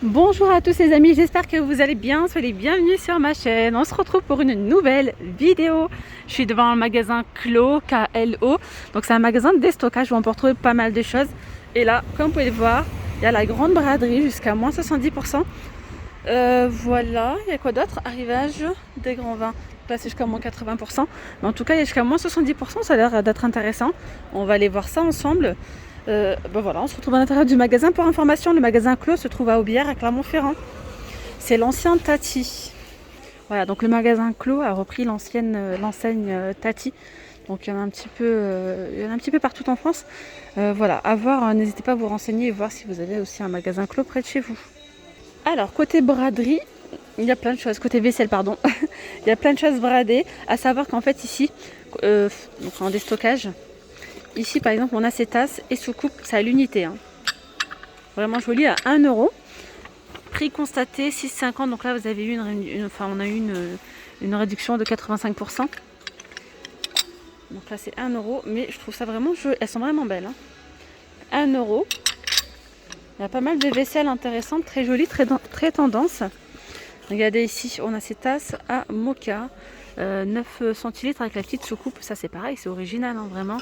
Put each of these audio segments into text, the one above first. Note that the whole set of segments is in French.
Bonjour à tous les amis, j'espère que vous allez bien, soyez les bienvenus sur ma chaîne. On se retrouve pour une nouvelle vidéo. Je suis devant un magasin Clos, K-L-O. Donc c'est un magasin de déstockage où on peut retrouver pas mal de choses. Et là, comme vous pouvez le voir, il y a la grande braderie jusqu'à moins 70%. Voilà, il y a quoi d'autre? Arrivage des grands vins. Là c'est jusqu'à moins 80%. Mais en tout cas, il y a jusqu'à moins 70%, ça a l'air d'être intéressant. On va aller voir ça ensemble. Voilà, on se retrouve à l'intérieur du magasin. Pour information, le magasin Clos se trouve à Aubière, à Clermont-Ferrand. C'est l'ancien Tati. Voilà, donc le magasin Clos a repris l'enseigne Tati. Donc il y en a un petit peu partout en France. Voilà, à voir, n'hésitez pas à vous renseigner et voir si vous avez aussi un magasin Clos près de chez vous. Alors, côté braderie, il y a plein de choses. Côté vaisselle, pardon. Il y a plein de choses bradées. À savoir qu'en fait, ici, donc en déstockage, ici, par exemple, on a ces tasses et soucoupes, c'est à l'unité. Hein. Vraiment joli, à 1 €. Prix constaté, 6,50. Donc là, vous avez eu on a eu une réduction de 85%. Donc là, c'est 1 €. Mais je trouve ça vraiment joli. Elles sont vraiment belles. Hein. 1 €. Il y a pas mal de vaisselle intéressantes, très jolies, très tendance. Regardez ici, on a ces tasses à moka. 9 centilitres avec la petite soucoupe. Ça, c'est pareil, c'est original, hein, vraiment.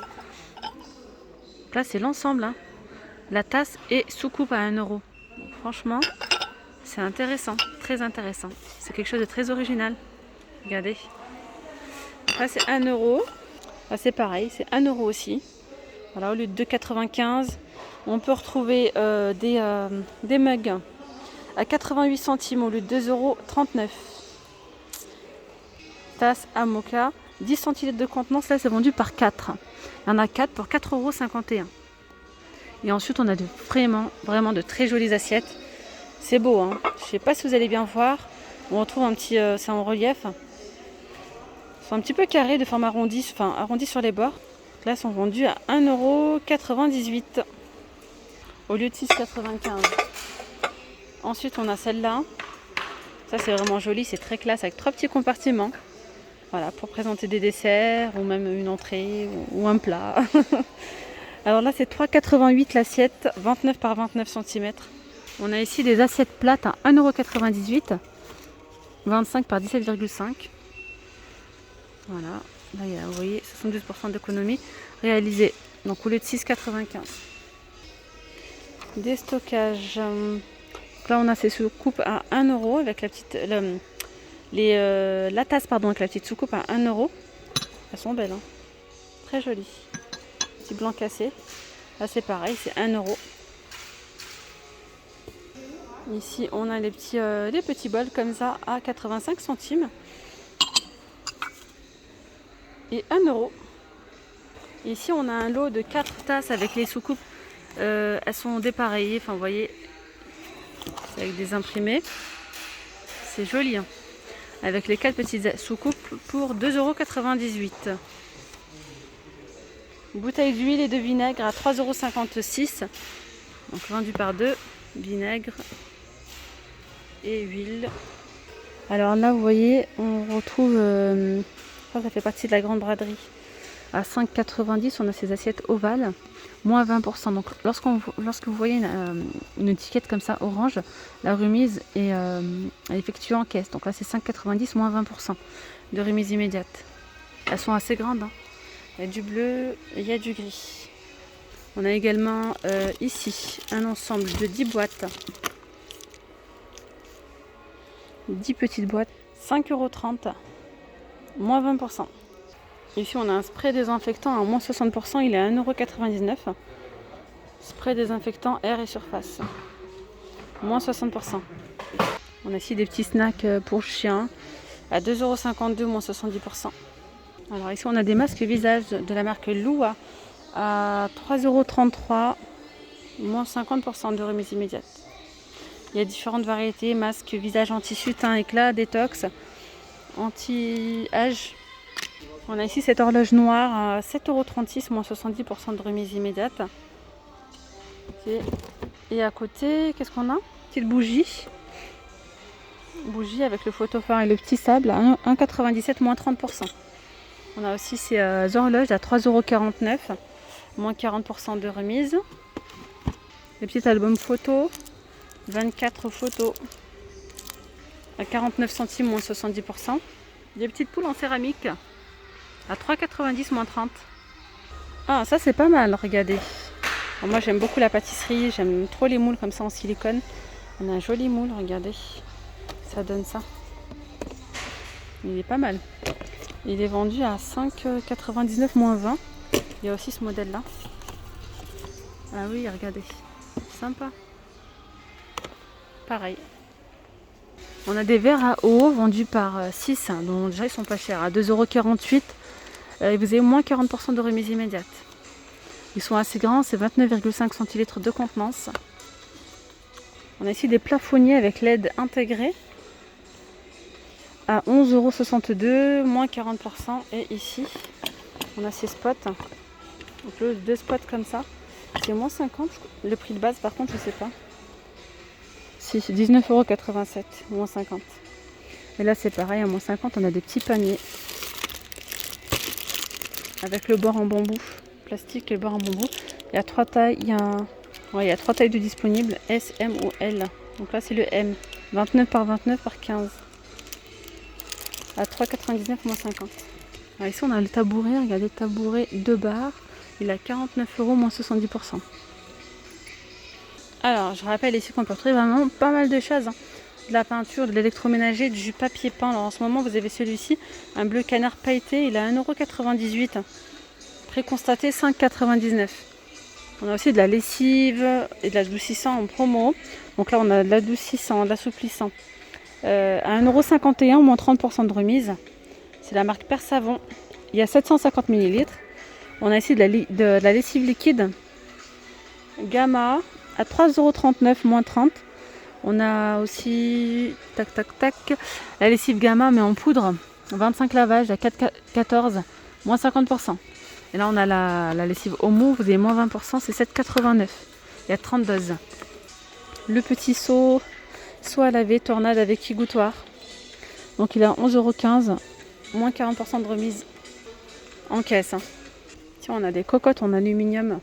Là, c'est l'ensemble. Hein. La tasse et soucoupe à 1 €. Donc, franchement, c'est intéressant, très intéressant. C'est quelque chose de très original. Regardez. Là, c'est 1 €. Là, c'est pareil, c'est 1 € aussi. Voilà, au lieu de 2,95 €, on peut retrouver des mugs à 88 centimes au lieu de 2,39 €. Tasse à moka, 10 centilitres de contenance. Là, c'est vendu par 4. Il y en a 4 pour 4,51 €. Et ensuite, on a vraiment de très jolies assiettes. C'est beau, hein. Je ne sais pas si vous allez bien voir. On retrouve un petit, c'est en relief. Ils sont un petit peu carrés, de forme arrondie, enfin arrondis sur les bords. Là, ils sont vendus à 1,98 € au lieu de 6,95 €. Ensuite, on a celle-là. Ça, c'est vraiment joli, c'est très classe avec 3 petits compartiments. Voilà, pour présenter des desserts ou même une entrée ou un plat. Alors là, c'est 3,88 € l'assiette, 29 par 29 cm. On a ici des assiettes plates à 1,98 €, 25 par 17,5 €. Voilà, là, il y a, vous voyez, 72% d'économie réalisée. Donc au lieu de 6,95 €. Déstockage. Là, on a ces soucoupes à 1 € avec la petite, la tasse pardon, avec la petite soucoupe à 1 €. Elles sont belles, hein. Très jolies. Petit blanc cassé. Là, c'est pareil, c'est 1 €. Ici, on a les petits bols comme ça à 85 centimes. Et 1 €. Ici, on a un lot de 4 tasses avec les soucoupes. Elles sont dépareillées. Enfin, vous voyez, c'est avec des imprimés. C'est joli. Hein. Avec les 4 petites soucoupes pour 2,98 €. Bouteille d'huile et de vinaigre à 3,56 €. Donc vendu par 2. Vinaigre et huile. Alors là, vous voyez, on retrouve... ça fait partie de la grande braderie. À 5,90 €, on a ces assiettes ovales. Moins 20%. Donc lorsque vous voyez une étiquette comme ça, orange, la remise est effectuée en caisse. Donc là, c'est 5,90 €, moins 20% de remise immédiate. Elles sont assez grandes. Hein. Il y a du bleu, il y a du gris. On a également ici un ensemble de 10 boîtes. 10 petites boîtes. 5,30 €, moins 20%. Ici, on a un spray désinfectant à moins 60%. Il est à 1,99 €. Spray désinfectant air et surface. Moins 60%. On a ici des petits snacks pour chiens à 2,52 €, moins 70%. Alors ici, on a des masques visage de la marque Lua à 3,33 €, moins 50% de remise immédiate. Il y a différentes variétés, masques visage en tissu, teint éclat, détox, anti-âge. On a ici cette horloge noire à 7,36 €, moins 70% de remise immédiate. Okay. Et à côté, qu'est-ce qu'on a? Petite bougie. Bougie avec le photophare et le petit sable à 1,97 €, moins 30%. On a aussi ces horloges à 3,49 €, moins 40% de remise. Les petits albums photos 24 photos à 49 centimes moins 70%. Des petites poules en céramique à 3,90 moins 30. Ah, ça c'est pas mal, regardez. Alors, moi j'aime beaucoup la pâtisserie, j'aime trop les moules comme ça en silicone. On a un joli moule, regardez. Ça donne ça. Il est pas mal. Il est vendu à 5,99 moins 20. Il y a aussi ce modèle là. Ah oui, regardez. Sympa. Pareil. On a des verres à eau vendus par 6, donc déjà ils sont pas chers, à 2,48 €. Et vous avez moins 40% de remise immédiate. Ils sont assez grands, c'est 29,5 centilitres de contenance. On a ici des plafonniers avec LED intégré à 11,62 €, moins 40%. Et ici, on a ces spots. Donc deux spots comme ça, c'est moins 50. Le prix de base, par contre, je sais pas. Si, 19,87 €, moins 50. Et là, c'est pareil, à moins 50, on a des petits paniers avec le bord en bambou, plastique et le bord en bambou. Il y a 3 tailles, il y a 3 tailles de disponibles, S, M ou L. Donc là, c'est le M, 29 par 29 par 15. À 3,99 moins 50. Alors ici, on a le tabouret, regardez, tabouret 2 barres. Il a 49 € moins 70%. Alors, je rappelle ici qu'on peut retrouver vraiment pas mal de choses. De la peinture, de l'électroménager, du papier peint. Alors en ce moment, vous avez celui-ci, un bleu canard pailleté. Il a 1,98 €. Préconstaté, 5,99 €. On a aussi de la lessive et de l'adoucissant en promo. Donc là, on a de l'adoucissant, de l'assouplissant. À 1,51 €, moins 30% de remise. C'est la marque Persavon. Il y a 750 ml. On a ici de la lessive liquide Gamma à 3,39 €, moins 30. On a aussi la lessive Gamma mais en poudre, 25 lavages à 4,14 €, moins 50%. Et là on a la lessive Omo, vous avez moins 20%, c'est 7,89 €. Il y a 30 doses. Le petit seau à laver Tornade avec égouttoir. Donc il est à 11,15 €, moins 40% de remise en caisse. Tiens, on a des cocottes en aluminium.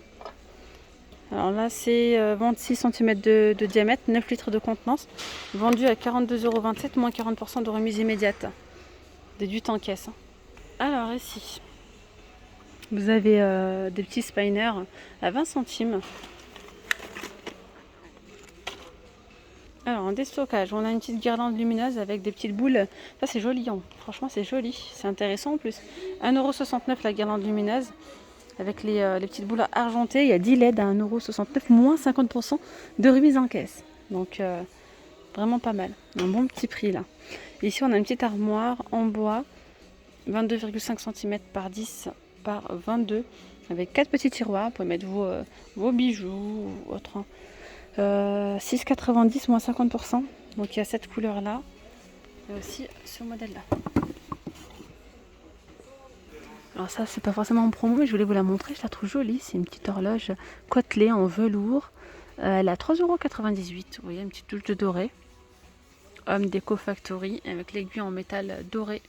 Alors là, c'est 26 cm de diamètre, 9 litres de contenance, vendu à 42,27 €, moins 40% de remise immédiate. Déduite en caisse. Alors ici, vous avez des petits spiners à 20 centimes. Alors en déstockage, on a une petite guirlande lumineuse avec des petites boules. Ça c'est joli, hein. Franchement c'est joli, c'est intéressant en plus. 1,69 € la guirlande lumineuse. Avec les petites boules argentées, il y a 10 LED à 1,69 €, moins 50% de remise en caisse. Donc vraiment pas mal, un bon petit prix là. Et ici on a une petite armoire en bois, 22,5 cm par 10 par 22, avec 4 petits tiroirs. Vous pouvez mettre vos bijoux ou autre. 6,90 moins 50%. Donc il y a cette couleur là. Et aussi ce modèle là. Alors ça c'est pas forcément en promo mais je voulais vous la montrer, je la trouve jolie. C'est une petite horloge côtelée en velours. Elle a 3,98 €. Vous voyez, une petite touche de doré. Homme Déco Factory avec l'aiguille en métal doré.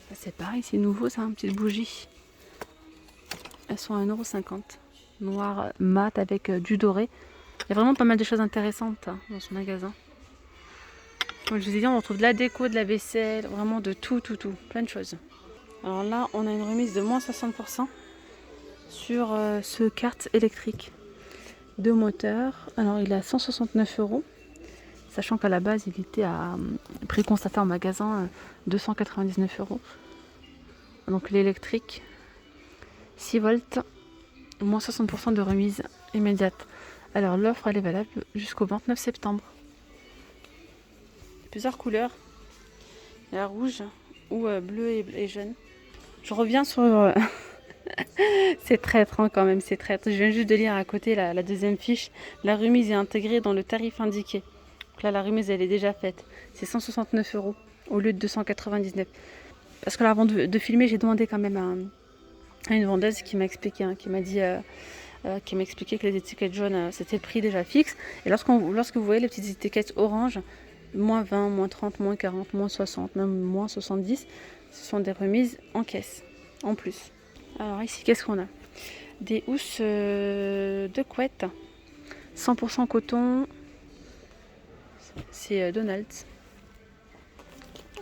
Ça c'est pareil, c'est nouveau ça, une petite bougie. Elles sont à 1,50 €. Noir mat avec du doré. Il y a vraiment pas mal de choses intéressantes dans ce magasin. Comme je vous ai dit, on retrouve de la déco, de la vaisselle, vraiment de tout, plein de choses. Alors là, on a une remise de moins 60% sur ce kart électrique de moteur. Alors il est à 169 €, sachant qu'à la base il était à prix constaté en magasin 299 €. Donc l'électrique 6 volts, moins 60% de remise immédiate. Alors l'offre elle est valable jusqu'au 29 septembre. Plusieurs couleurs, il y a rouge ou bleu et jaune. Je reviens sur c'est traître hein, quand même, c'est traître. Je viens juste de lire à côté la deuxième fiche. La remise est intégrée dans le tarif indiqué. Donc là la remise elle est déjà faite. C'est 169 € au lieu de 299. Parce que là, avant de filmer, j'ai demandé quand même à une vendeuse qui m'a expliqué, qui m'a dit qui m'a expliqué que les étiquettes jaunes c'était le prix déjà fixe. Et lorsque vous voyez les petites étiquettes orange, moins 20, moins 30, moins 40, moins 60, même moins 70, ce sont des remises en caisse, en plus. Alors ici, qu'est-ce qu'on a? Des housses de couette, 100% coton, c'est Donald's.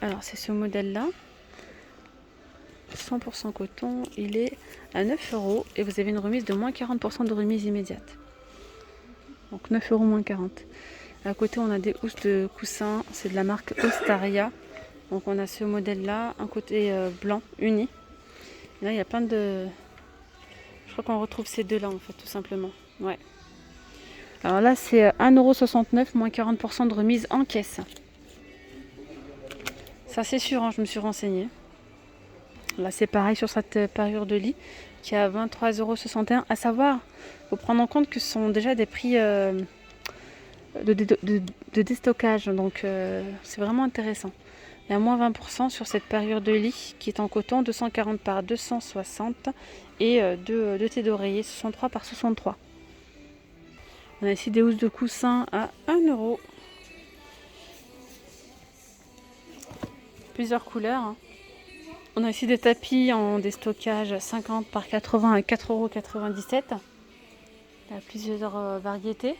Alors c'est ce modèle là, 100% coton, il est à 9 € et vous avez une remise de moins 40% de remise immédiate. Donc 9 € moins 40. À côté on a des housses de coussins, c'est de la marque Ostaria. Donc on a ce modèle là, un côté blanc uni. Et là il y a plein de... Je crois qu'on retrouve ces deux là en fait tout simplement. Ouais. Alors là c'est 1,69 € moins 40% de remise en caisse. Ça c'est sûr, hein, je me suis renseignée. Là c'est pareil sur cette parure de lit qui est à 23,61 €. À savoir, il faut prendre en compte que ce sont déjà des prix de déstockage. Donc c'est vraiment intéressant. Il y a moins 20% sur cette parure de lit qui est en coton, 240 par 260 et deux thés d'oreiller 63 par 63. On a ici des housses de coussins à 1 €. Plusieurs couleurs. Hein. On a ici des tapis en déstockage 50 par 80 à 4,97 €. Il y a plusieurs variétés.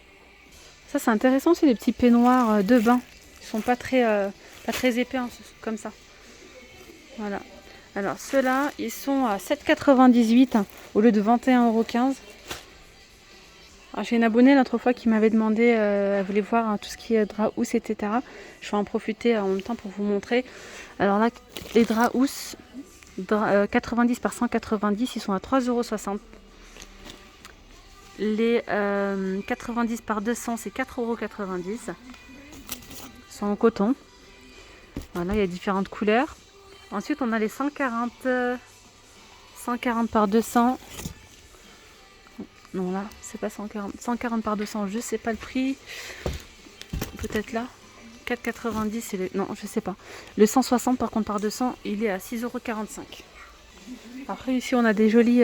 Ça c'est intéressant, c'est des petits peignoirs de bain. Ils sont pas très épais hein, comme ça. Voilà. Alors ceux-là, ils sont à 7,98 € au lieu de 21,15 €. J'ai une abonnée l'autre fois qui m'avait demandé, elle voulait voir hein, tout ce qui est drap housse, etc. Je vais en profiter en même temps pour vous montrer. Alors là, les draps housse 90 par 190, ils sont à 3,60 €. Les 90 par 200, c'est 4,90 €. Ils sont en coton. Voilà, il y a différentes couleurs. Ensuite, on a les 140 par 200. Non, là, c'est pas 140. 140 par 200, je sais pas le prix. Peut-être là. 4,90, c'est le... Non, je sais pas. Le 160 par contre par 200, il est à 6,45 €. Après, ici, on a des jolis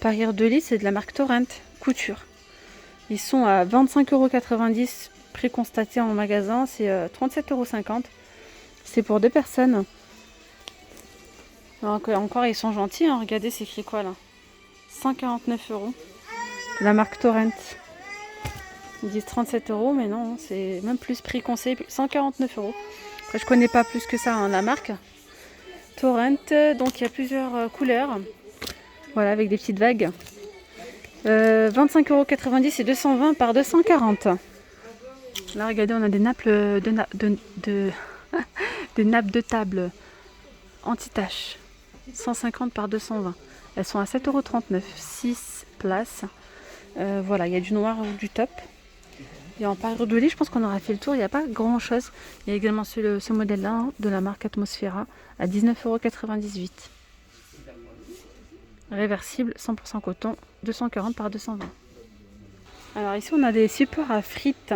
parures de lit. C'est de la marque Torrent Couture. Ils sont à 25,90 €. Prix constaté en magasin, c'est 37,50 €. C'est pour 2 personnes. Donc, encore, ils sont gentils. Hein. Regardez, c'est écrit quoi là? 149 €. La marque Torrent. Ils disent 37 €, mais non, c'est même plus prix conseil, 149 €. Après, je connais pas plus que ça hein, la marque. Torrent, donc il y a plusieurs couleurs. Voilà, avec des petites vagues. 25,90 € et 220 par 240. Là, regardez, on a des nappes des nappes de table anti-taches. 150 par 220. Elles sont à 7,39 €. 6 places. Voilà, il y a du noir ou du top. Et en parure de lit, je pense qu'on aura fait le tour. Il n'y a pas grand chose. Il y a également ce modèle-là hein, de la marque Atmosphera à 19,98 €. Réversible, 100% coton, 240 par 220. Alors ici, on a des supports à frites.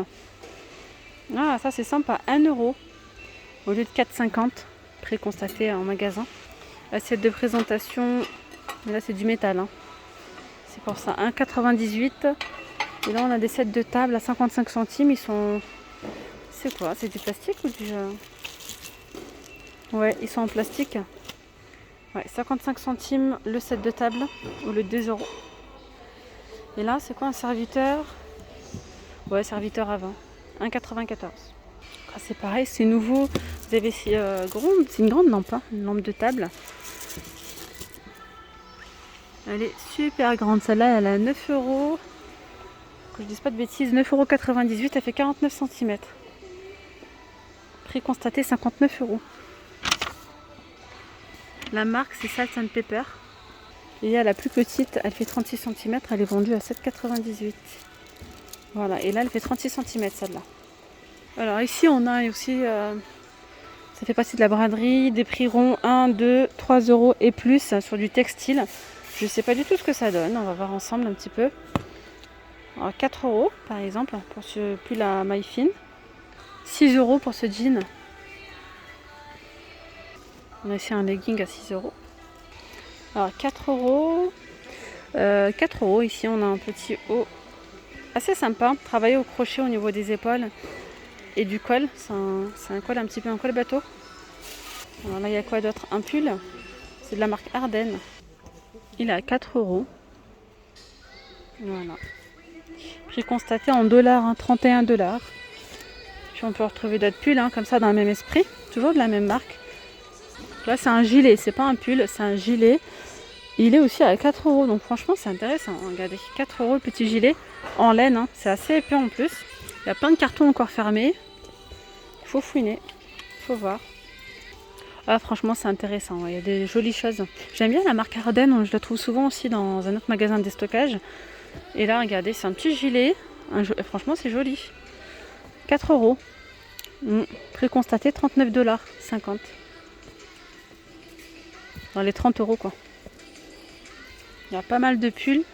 Ah, ça c'est sympa, 1 € au lieu de 4,50 €. Prix constaté en magasin. Assiette de présentation, mais là c'est du métal. Hein. C'est pour ça, 1,98 €. Et là on a des sets de table à 55 centimes. Ils sont... C'est quoi? C'est du plastique ou du... Ouais, ils sont en plastique. Ouais, 55 centimes le set de table au lieu de 2 €. Et là c'est quoi un serviteur? Ouais, serviteur à 20. 1,94 €. Ah, c'est pareil, c'est nouveau. Vous avez c'est une grande lampe, hein, une lampe de table. Elle est super grande. Celle-là, elle a 9 €. Que je dise pas de bêtises, 9,98 €. Elle fait 49 cm. Prix constaté 59 €. La marque, c'est Salt and Pepper. Et il y a la plus petite, elle fait 36 cm. Elle est vendue à 7,98 €. Voilà, et là, elle fait 36 cm celle-là. Alors ici, on a aussi... ça fait partie de la braderie, des prix ronds 1, 2, 3 € et plus sur du textile. Je ne sais pas du tout ce que ça donne, on va voir ensemble un petit peu. Alors, 4 € par exemple pour ce pull à maille fine. 6 € pour ce jean. On a ici un legging à 6 €. Alors 4 €. 4 € ici on a un petit haut assez sympa, travaillé au crochet au niveau des épaules et du col. C'est un col un petit peu un col bateau. Alors là il y a quoi d'autre? Un pull. C'est de la marque Ardennes. Il est à 4 €. Voilà. Prix constaté en dollars, hein, 31 $. Puis on peut retrouver d'autres pulls comme ça dans le même esprit, toujours de la même marque. Là c'est un gilet, c'est pas un pull, c'est un gilet. Il est aussi à 4 €, donc franchement c'est intéressant. Regardez, 4 € le petit gilet en laine, c'est assez épais en plus. Il y a plein de cartons encore fermés. Il faut fouiner, il faut voir. Ah franchement c'est intéressant, il y a des jolies choses. J'aime bien la marque Arden, je la trouve souvent aussi dans un autre magasin de déstockage. Et là regardez, c'est un petit gilet, franchement c'est joli. 4 €. Prix constaté 39,50 $. Dans les 30 € quoi. Il y a pas mal de pulls.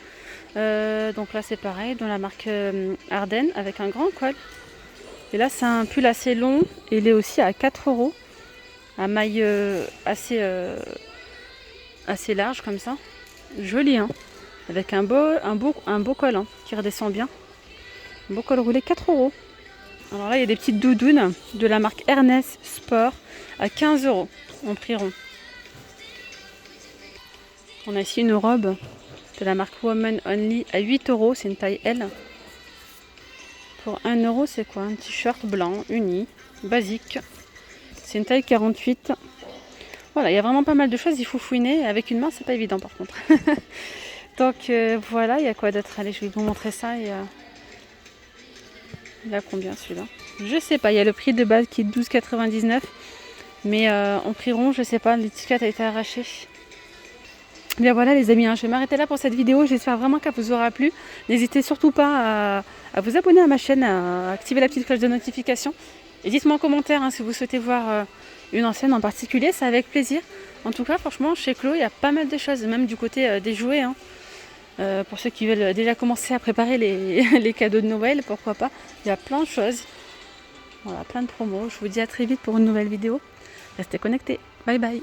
Donc là c'est pareil, dans la marque Arden avec un grand col. Et là c'est un pull assez long, et il est aussi à 4 €. À maille assez large comme ça. Joli avec un beau col qui redescend bien. Un beau col roulé, 4 €. Alors là il y a des petites doudounes de la marque Ernest Sport à 15 € en prix rond. On a ici une robe de la marque Woman Only à 8 €, c'est une taille L. Pour 1 € c'est quoi? Un t-shirt blanc, uni, basique. C'est une taille 48. Voilà, il y a vraiment pas mal de choses, il faut fouiner. Avec une main c'est pas évident par contre. Donc voilà, il y a quoi d'autre? Allez, je vais vous montrer ça. Il a combien celui-là? Je sais pas, il y a le prix de base qui est 12,99 €. Mais en prix rond, je sais pas, l'étiquette a été arrachée. Bien voilà les amis, je vais m'arrêter là pour cette vidéo. J'espère vraiment qu'elle vous aura plu. N'hésitez surtout pas à vous abonner à ma chaîne, à activer la petite cloche de notification. Et dites-moi en commentaire si vous souhaitez voir une enseigne en particulier, c'est avec plaisir. En tout cas, franchement, chez Chloé, il y a pas mal de choses, même du côté des jouets. Pour ceux qui veulent déjà commencer à préparer les cadeaux de Noël, pourquoi pas. Il y a plein de choses. Voilà, plein de promos. Je vous dis à très vite pour une nouvelle vidéo. Restez connectés. Bye bye.